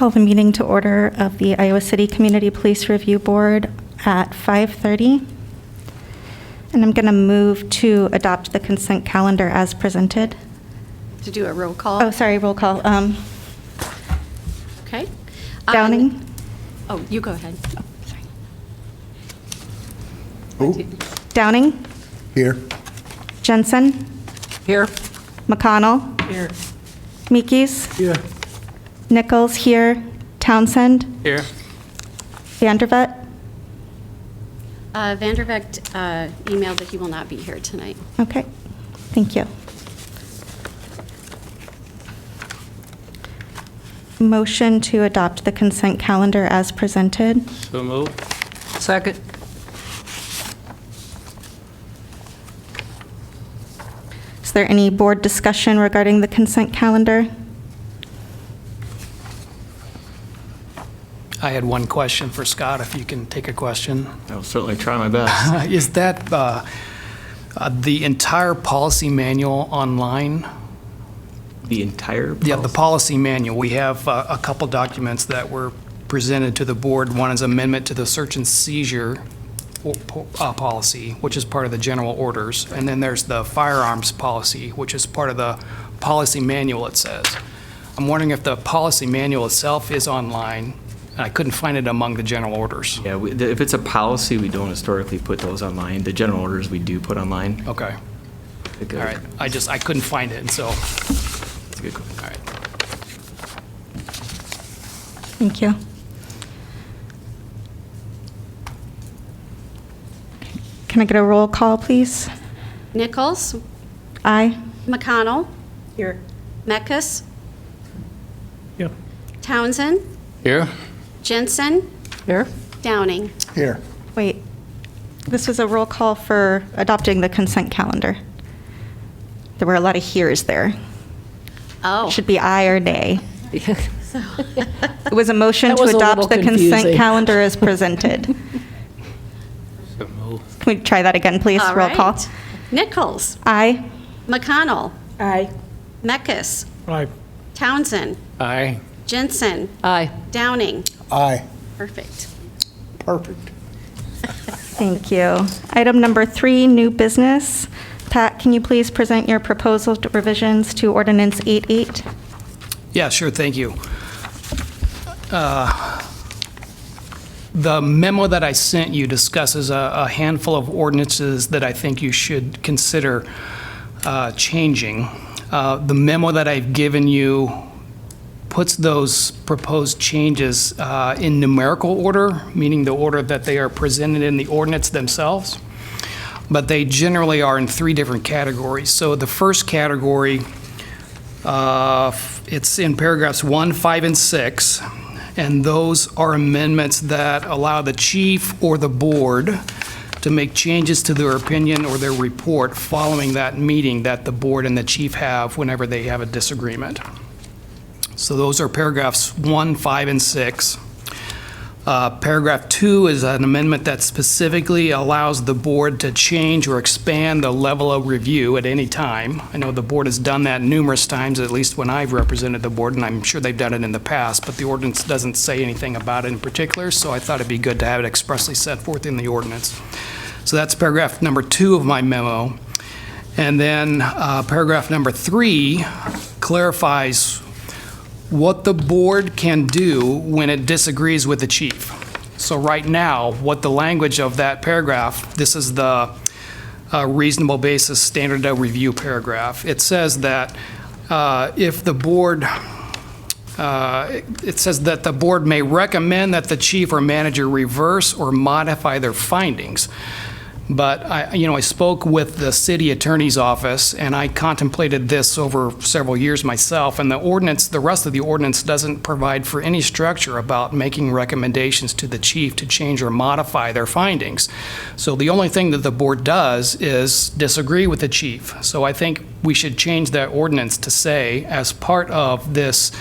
call the meeting to order of the Iowa City Community Police Review Board at 5:30. And I'm going to move to adopt the consent calendar as presented. To do a roll call? Oh, sorry, roll call. Okay. Downing? Oh, you go ahead. Oh, sorry. Who? Downing? Here. Jensen? Here. McConnell? Here. Meekes? Here. Nichols here. Townsend? Here. Vandervet? Vandervecht emailed that he will not be here tonight. Okay, thank you. Motion to adopt the consent calendar as presented. So moved. Second. Is there any board discussion regarding the consent calendar? I had one question for Scott, if you can take a question. I'll certainly try my best. Is that the entire policy manual online? The entire Yeah, the policy? policy manual. We have a couple documents that were presented to the board. One is amendment to the search and seizure policy, which is part of the general orders. And then there's the firearms policy, which is part of the policy manual, it says. I'm wondering if the policy manual itself is online. I couldn't find it among the general orders. Yeah, if it's a policy, we don't historically put those online. The general orders we do put online. Okay, Because- all right. I couldn't find it, and so, all That's a good question. right. Thank you. Can I get a roll call, please? Nichols, Aye. McConnell, Here. Mekas, Yeah. Townsend, Here. Jensen, Here. Downing. Here. Wait, this was a roll call for adopting the consent calendar. There were a lot of heres there. Oh. Should be aye or nay. It was a motion That to was a adopt little the consent confusing. calendar as presented. So moved. Can we try that again, please? All Roll call. right. Nichols, Aye. McConnell, Aye. Mekas, Aye. Townsend, Aye. Jensen, Aye. Downing. Aye. Perfect. Perfect. Thank you. Item number 3, new business. Pat, can you please present your proposal to revisions to Ordinance 88? Yeah, sure, thank you. The memo that I sent you discusses a handful of ordinances that I think you should consider changing. The memo that I've given you puts those proposed changes in numerical order, meaning the order that they are presented in the ordinance themselves, but they generally are in 3 different categories. So the first category, it's in paragraphs 1, 5, and 6, and those are amendments that allow the chief or the board to make changes to their opinion or their report following that meeting that the board and the chief have whenever they have a disagreement. So those are paragraphs 1, 5, and 6. Paragraph 2 is an amendment that specifically allows the board to change or expand the level of review at any time. I know the board has done that numerous times, at least when I've represented the board, and I'm sure they've done it in the past, but the ordinance doesn't say anything about it in particular, so I thought it'd be good to have it expressly set forth in the ordinance. So that's paragraph number 2 of my memo. And then paragraph number 3 clarifies what the board can do when it disagrees with the chief. So right now, what the language of that paragraph, this is the reasonable basis standard of review paragraph. It says that if the board, it says that the board may recommend that the chief or manager reverse or modify their findings. But I spoke with the city attorney's office, and I contemplated this over several years myself, and the ordinance, the rest of the ordinance doesn't provide for any structure about making recommendations to the chief to change or modify their findings. So the only thing that the board does is disagree with the chief. So I think we should change that ordinance to say, as part of this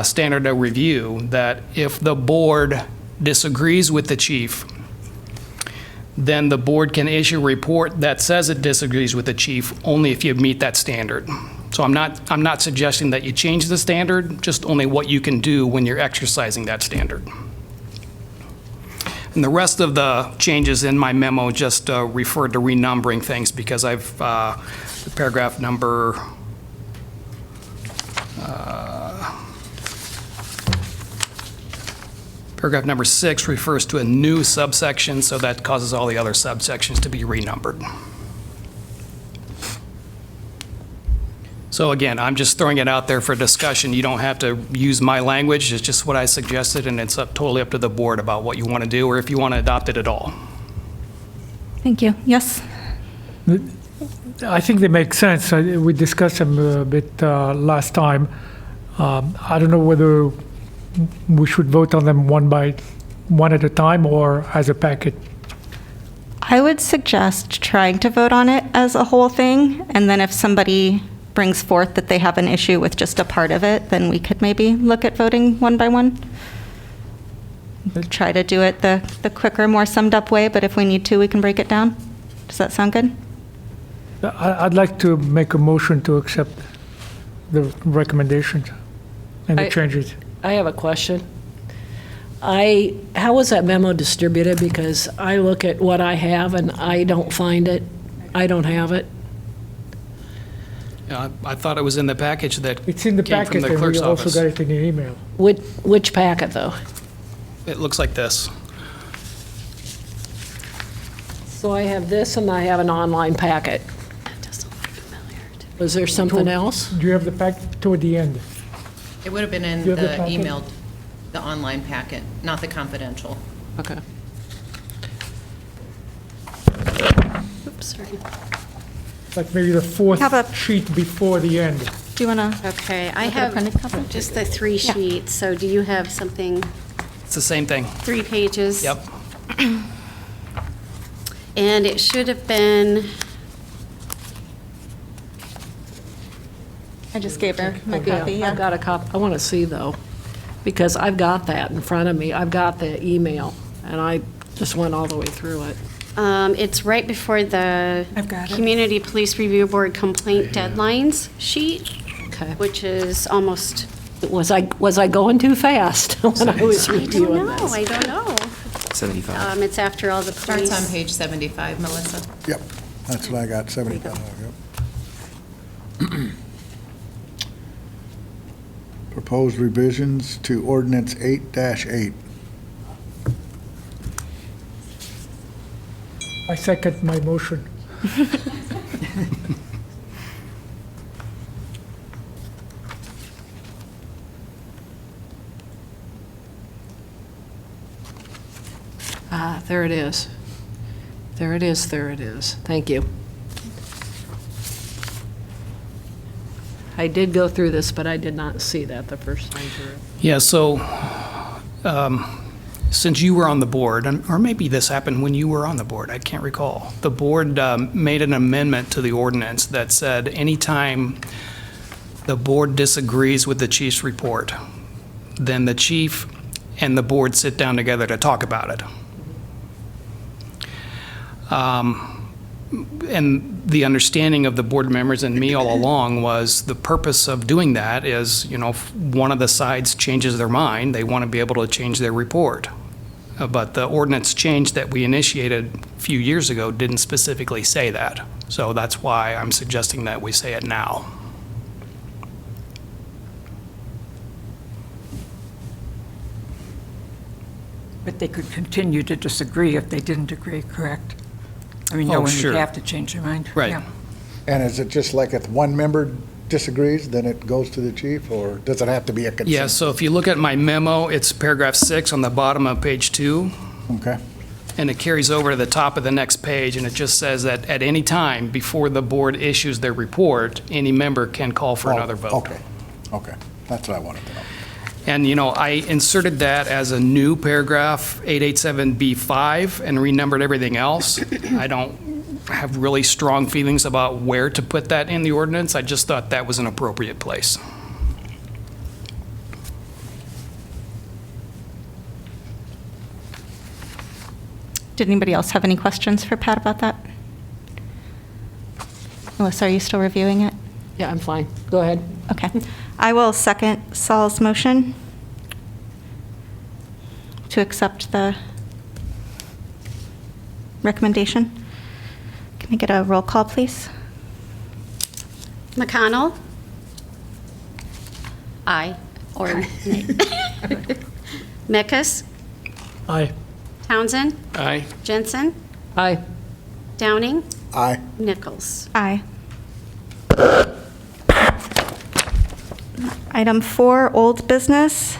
standard of review, that if the board disagrees with the chief, then the board can issue a report that says it disagrees with the chief only if you meet that standard. So I'm not suggesting that you change the standard, just only what you can do when you're exercising that standard. And the rest of the changes in my memo just refer to renumbering things because I've, paragraph number, paragraph number 6 refers to a new subsection, so that causes all the other subsections to be renumbered. So again, I'm just throwing it out there for discussion. You don't have to use my language. It's just what I suggested, and it's totally up to the board about what you want to do or if you want to adopt it at all. Thank you. Yes? I think they make sense. We discussed them a bit last time. I don't know whether we should vote on them one at a time or as a packet. I would suggest trying to vote on it as a whole thing, and then if somebody brings forth that they have an issue with just a part of it, then we could maybe look at voting one by one. Try to do it the quicker, more summed up way, but if we need to, we can break it down. Does that sound good? I'd like to make a motion to accept the recommendations and the changes. I have a question. How was that memo distributed? Because I look at what I have and I don't find it. I don't have it. I thought it was in the package that It's in the came from packet, the and we clerk's also office. got it in the email. Which packet, though? It looks like this. So I have this and I have an online packet. That doesn't look familiar to me. Was there something else? Do you have the packet toward the end? It would have been in Do you have the the packet? emailed, the online packet, not the confidential. Okay. Oops, sorry. Like maybe the fourth Have a- sheet before the end. Do you want to? Okay, I Look at a printed copy? have just the 3 Yeah. sheets, so do you have something, It's the same thing. 3 pages? Yep. And it should have been, I just gave her my copy, Yeah, I've yeah. got a copy. I want to see, though, because I've got that in front of me. I've got the email, and I just went all the way through it. it's right before the Community Police Review Board complaint deadlines sheet, Okay. which is almost, Was I going too fast when I was I reviewing don't know, this? I don't know. 75. It's after all the police. Starts on page 75, Melissa. Yep, that's what I got, 75, yep. Proposed revisions to ordinance 8-8. I second my motion. Ah, there it is. There it is, there it is. Thank you. I did go through this, but I did not see that the first time through. Yeah, so since you were on the board, or maybe this happened when you were on the board, I can't recall. The board made an amendment to the ordinance that said anytime the board disagrees with the chief's report, then the chief and the board sit down together to talk about it. And the understanding of the board members and me all along was the purpose of doing that is, if one of the sides changes their mind, they want to be able to change their report. But the ordinance change that we initiated a few years ago didn't specifically say that. So that's why I'm suggesting that we say it now. But they could continue to disagree if they didn't agree, correct? I mean, no Oh, one sure. would have to change their mind. Right. Yeah. And is it just like if one member disagrees, then it goes to the chief, or does it have to be a consent? Yeah, so if you look at my memo, it's paragraph 6 on the bottom of page 2. Okay, And it carries over to the top of the next page, and it just says that at any time before the board issues their report, any member can call for another vote. Okay, that's what I wanted to know. And, I inserted that as a new paragraph, 887B5, and renumbered everything else. I don't have really strong feelings about where to put that in the ordinance. I just thought that was an appropriate place. Did anybody else have any questions for Pat about that? Melissa, are you still reviewing it? Yeah, I'm fine. Go ahead. Okay. I will second Saul's motion to accept the recommendation. Can I get a roll call, please? McConnell? Aye. Or nay. Meckus? Aye. Townsend? Aye. Jensen? Aye. Downing? Aye. Nichols? Aye. Item 4, old business.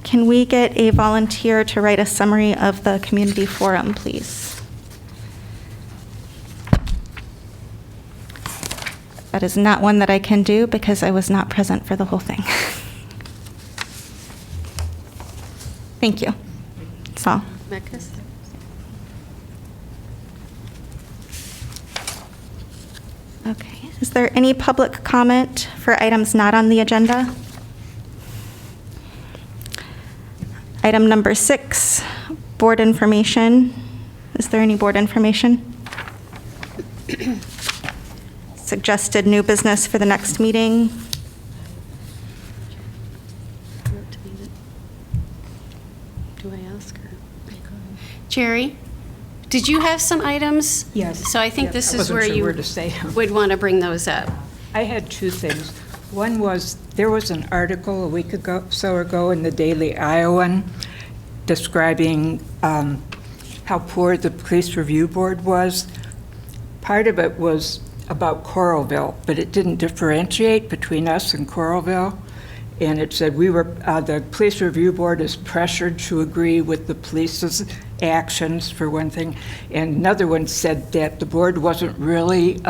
Can we get a volunteer to write a summary of the community forum, please? That is not one that I can do because I was not present for the whole thing. Thank you. Saul? Meckus? Okay. Is there any public comment for items not on the agenda? Item number 6, board information. Is there any board information? Suggested new business for the next meeting. Do I ask her? Jerry, did you have some items? Yes. So I think Yes, this I is wasn't where sure you where to say 'em. would want to bring those up. I had two things. One was, there was an article a week ago, so ago in the Daily Iowan describing how poor the police review board was. Part of it was about Coralville, but it didn't differentiate between us and Coralville. And it said the police review board is pressured to agree with the police's actions, for one thing. And another one said that the board wasn't really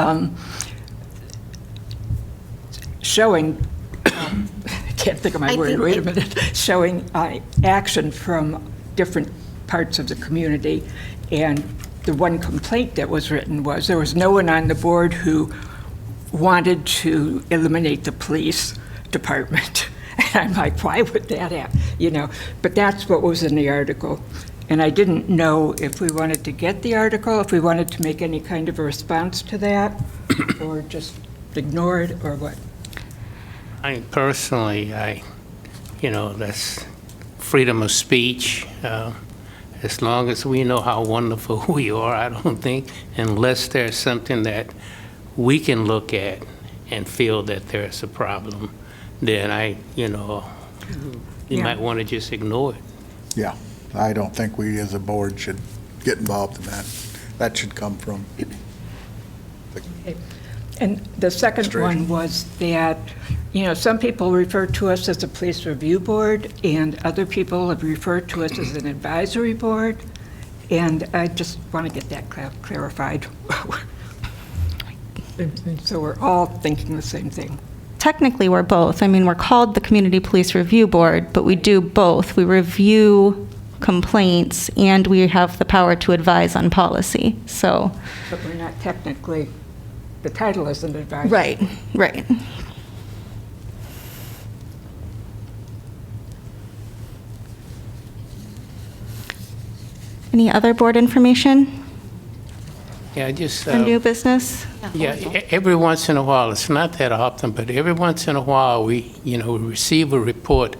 showing, I can't think of my I word, think wait a it- minute, showing action from different parts of the community. And the one complaint that was written was there was no one on the board who wanted to eliminate the police department. And I'm like, why would that happen? You know, but that's what was in the article. And I didn't know if we wanted to get the article, if we wanted to make any kind of a response to that, or just ignore it, or what. Personally, that's freedom of speech. As long as we know how wonderful we are, I don't think, unless there's something that we can look at and feel that there's a problem, then you might want to just ignore it. Yeah, I don't think we as a board should get involved in that. That should come from And the second one was that, some people refer to us as a police review board, and other people have referred to us as an advisory board, and I just want to get that clarified. So we're all thinking the same thing. Technically, we're both. I mean, we're called the Community Police Review Board, but we do both. We review complaints, and we have the power to advise on policy, so. But we're not technically, the title isn't advisory. Right. Any other board information Yeah, just, or new business? every once in a while, it's not that often, but every once in a while, we receive a report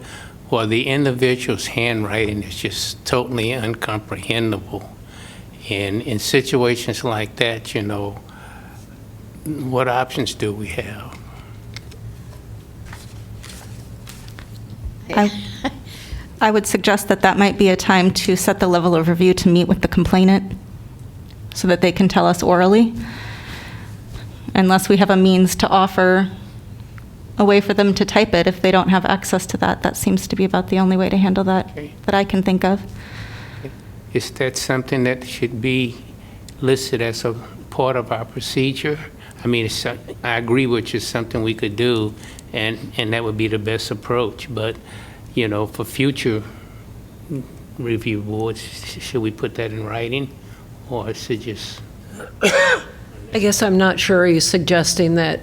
where the individual's handwriting is just totally incomprehensible. And in situations like that, what options do we have? I would suggest that might be a time to set the level of review to meet with the complainant so that they can tell us orally. Unless we have a means to offer a way for them to type it, if they don't have access to that, that seems to be about the only way to handle that, Okay. that I can think of. Is that something that should be listed as a part of our procedure? I mean, I agree with you, it's something we could do, and that would be the best approach. But, for future review boards, should we put that in writing? Or is it just, I guess I'm not sure. Are you suggesting that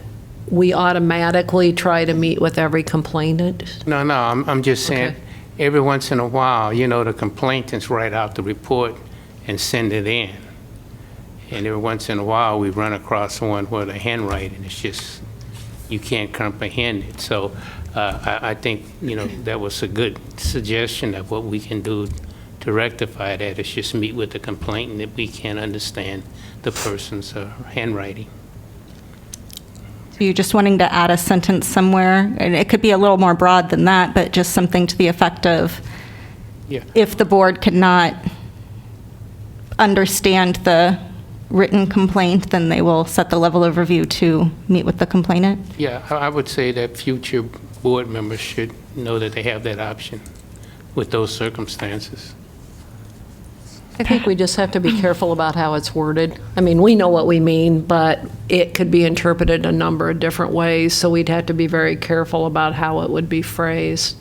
we automatically try to meet with every complainant? no, I'm just saying, Okay. every once in a while, the complainants write out the report and send it in. And every once in a while, we run across one where the handwriting is just you can't comprehend it. So I think, that was a good suggestion of what we can do to rectify that, is just meet with the complainant that we can't understand the person's handwriting. So you're just wanting to add a sentence somewhere, and it could be a little more broad than that, but just something to the effect of, Yeah. if the board could not understand the written complaint, then they will set the level of review to meet with the complainant? Yeah, I would say that future board members should know that they have that option with those circumstances. I think we just have to be careful about how it's worded. I mean, we know what we mean, but it could be interpreted a number of different ways, so we'd have to be very careful about how it would be phrased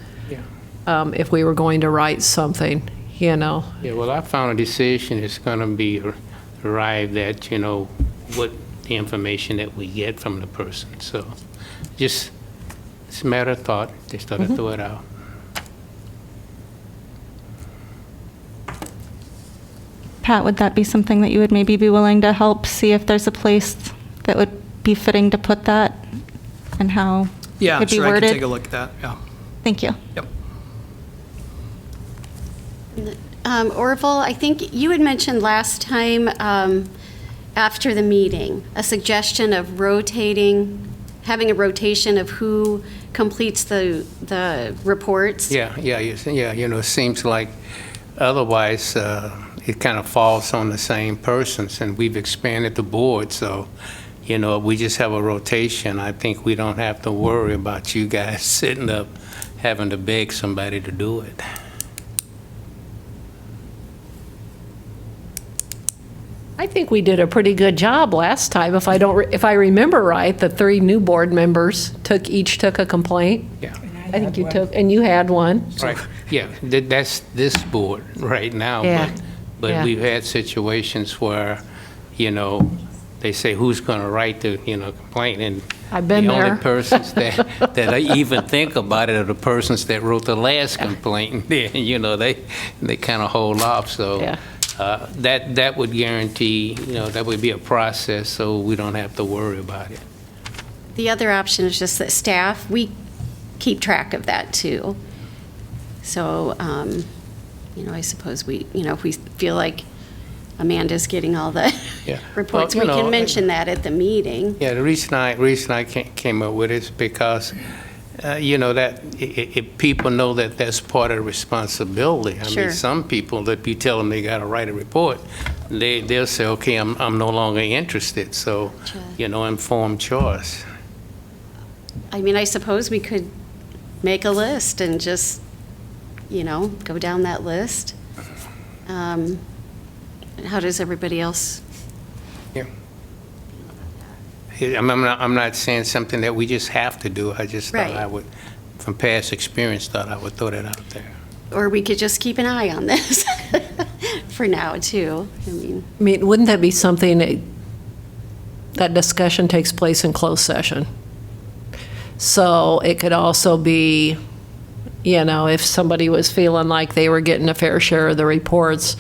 if we were going to write something, Yeah, well, our final decision is going to be arrived at, what the information that we get from the person. So just, it's a matter of thought, just thought I'd throw it out. Pat, would that be something that you would maybe be willing to help see if there's a place that would be fitting to put that, and how Yeah, it would be sure, I worded? can take a look at that, yeah. Thank you. Yep. Orville, I think you had mentioned last time, after the meeting, a suggestion of having a rotation of who completes the reports. Yeah, it seems like otherwise it kind of falls on the same persons, and we've expanded the board, so, we just have a rotation. I think we don't have to worry about you guys sitting up having to beg somebody to do it. I think we did a pretty good job last time. If I remember right, the 3 new board members each took a complaint. Yeah. I think you took, and you had one. Right, yeah, that's this board right now. Yeah. But Yeah. we've had situations where, they say, who's going to write the, complaint? And I've been the there. only persons that I even think about it are the persons that wrote the last complaint. And then, they kind of hold off, so. Yeah. That would guarantee, that would be a process, so we don't have to worry about it. The other option is just that staff, we keep track of that too. So, I suppose if we feel like Amanda's getting all the Yeah. reports, Well, we can mention that at the meeting. Yeah, the reason I came up with it is because, that if people know that that's part of the responsibility. I Sure. mean, some people, if you tell them they got to write a report, they'll say, okay, I'm no longer interested. So, Sure. Informed choice. I mean, I suppose we could make a list and just, go down that list. How does everybody else? Yeah. I'm not saying something that we just have to do. I just thought Right. I would, from past experience, thought I would throw that out there. Or we could just keep an eye on this for now, too. I mean, wouldn't that be something that discussion takes place in closed session? So it could also be, if somebody was feeling like they were getting a fair share of the reports,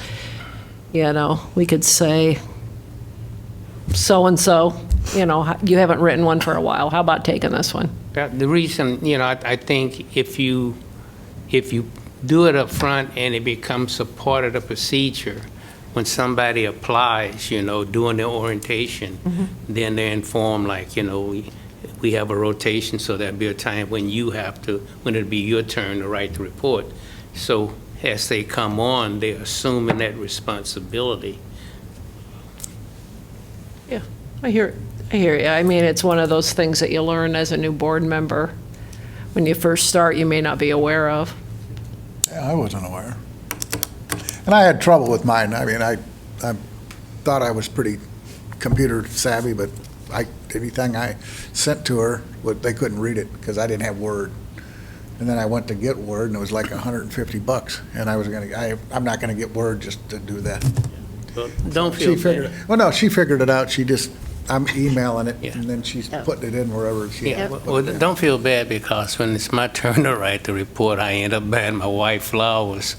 we could say, so-and-so, you haven't written one for a while. How about taking this one? The reason, I think if you do it up front and it becomes a part of the procedure, when somebody applies, doing their orientation, then they're informed, like, we have a rotation, so there'll be a time when it'll be your turn to write the report. So as they come on, they're assuming that responsibility. Yeah, I hear you. I mean, it's one of those things that you learn as a new board member. When you first start, you may not be aware of. Yeah, I wasn't aware. And I had trouble with mine. I mean, I thought I was pretty computer savvy, but anything I sent to her, they couldn't read it because I didn't have Word. And then I went to get Word, and it was like $150. And I'm not gonna get Word just to do that. Well, don't feel bad. Well, no, she figured it out. I'm emailing it, Yeah. and then she's putting it in wherever she Yeah, has to put well, it in. don't feel bad, because when it's my turn to write the report, I end up buying my wife flowers.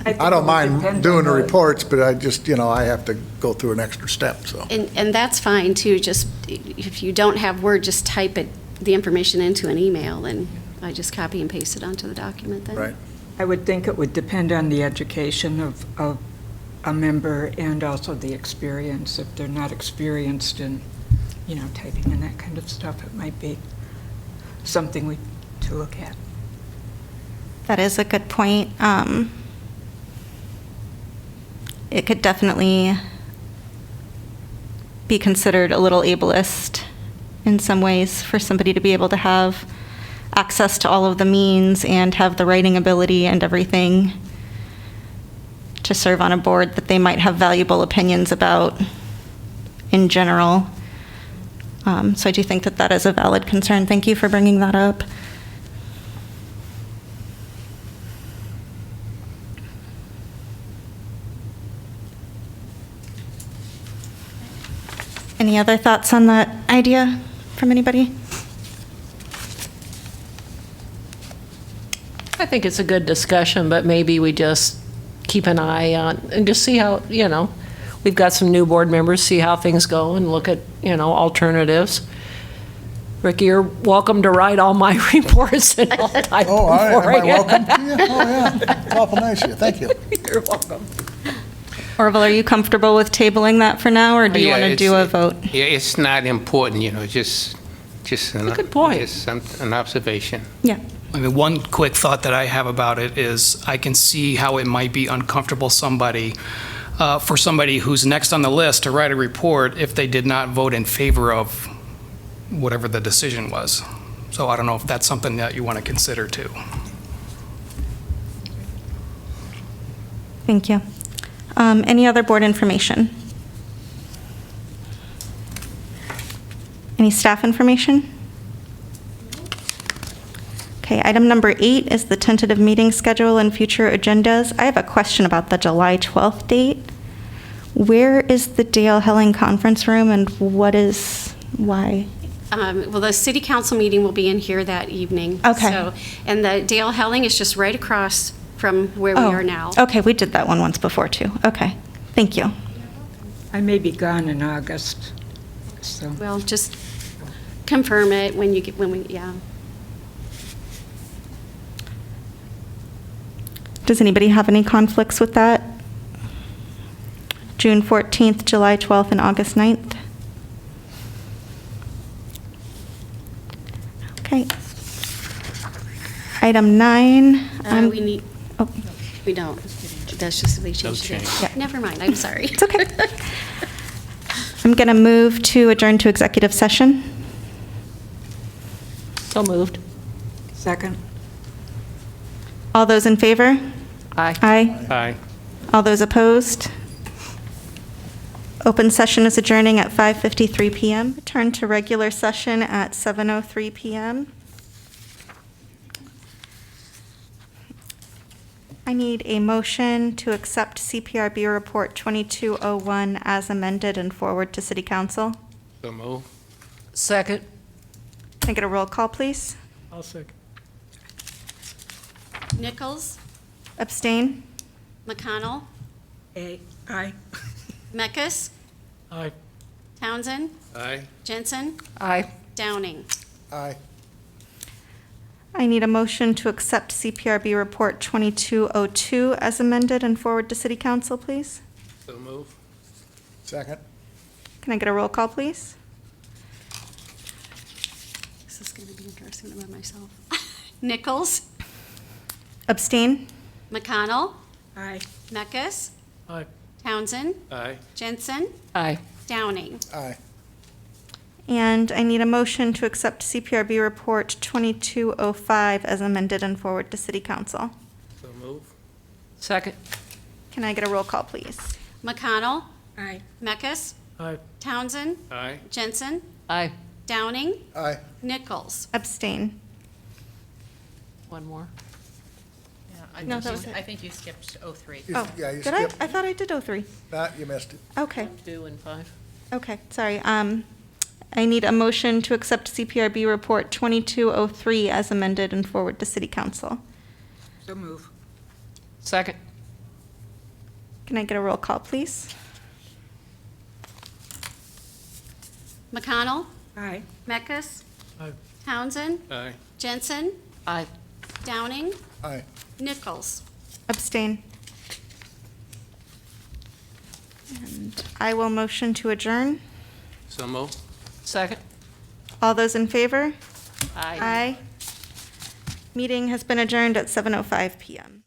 I think I it don't would mind depend doing on the reports, but I just, I have to go through an extra step, so. And that's fine, too. Just, if you don't have Word, just type it, the information into an email, and I just copy and paste it onto the document then. Right. I would think it would depend on the education of a member and also the experience. If they're not experienced in, typing and that kind of stuff, it might be something to look at. That is a good point. It could definitely be considered a little ableist in some ways for somebody to be able to have access to all of the means and have the writing ability and everything to serve on a board that they might have valuable opinions about in general. So I do think that that is a valid concern. Thank you for bringing that up. Any other thoughts on that idea from anybody? I think it's a good discussion, but maybe we just keep an eye on, and just see how, we've got some new board members, see how things go and look at, alternatives. Ricky, you're welcome to write all my reports and I'll type Oh, them am for I you. welcome to you? Oh, yeah. It's awful nice of you. Thank you. You're welcome. Orville, are you comfortable with tabling that for now, or do you Yeah, want to do a vote? Yeah, it's not important, just an, Good point. just an observation. Yeah. I mean, one quick thought that I have about it is I can see how it might be uncomfortable for somebody who's next on the list to write a report if they did not vote in favor of whatever the decision was. So I don't know if that's something that you want to consider too. Thank you. Any other board information? Any staff information? Okay, item number 8 is the tentative meeting schedule and future agendas. I have a question about the July 12th date. Where is the Dale Helling Conference Room, and why? Well, the city council meeting will be in here that evening. Okay. So, and the Dale Helling is just right across from where we are now. Okay, we did that one once before, too. Okay, thank you. I may be gone in August, so. Well, just confirm it yeah. Does anybody have any conflicts with that? June 14th, July 12th, and August 9th? Okay. Item 9. We don't. That's just, we changed it. change. Yeah. Never mind, I'm sorry. It's okay. I'm going to move to adjourn to executive session. So moved. Second. All those in favor? Aye. Aye. Aye. All those opposed? Open session is adjourning at 5:53 PM. Return to regular session at 7:03 PM. I need a motion to accept CPRB Report 2201 as amended and forward to City Council. So move. Second. Can I get a roll call, please? I'll second. Nichols, Abstain? McConnell, Aye. Meckus, Aye. Townsend, Aye. Jensen, Aye. Downing. Aye. I need a motion to accept CPRB Report 2202 as amended and forward to City Council, please. So move. Second. Can I get a roll call, please? This is going to be interesting about myself. Nichols, Abstain? McConnell, Aye. Meckus, Aye. Townsend, Aye. Jensen, Aye. Downing. Aye. And I need a motion to accept CPRB Report 2205 as amended and forward to City Council. So move. Second. Can I get a roll call, please? McConnell, Aye. Meckus, Aye. Townsend, Aye. Jensen, Aye. Downing, Aye. Nichols. Abstain. One more. Yeah, No, that was it. I think you skipped 03. You- Oh, Yeah, you did I? skipped. I thought I did 03. You missed it. Okay, 2 and 5. okay, sorry. I need a motion to accept CPRB Report 2203 as amended and forward to City Council. So move. Second. Can I get a roll call, please? McConnell, Aye. Meckus, Aye. Townsend, Aye. Jensen, Aye. Downing, Aye. Nichols. Abstain. And I will motion to adjourn. So move. Second? All those in favor? Aye. Aye. Meeting has been adjourned at 7:05 PM.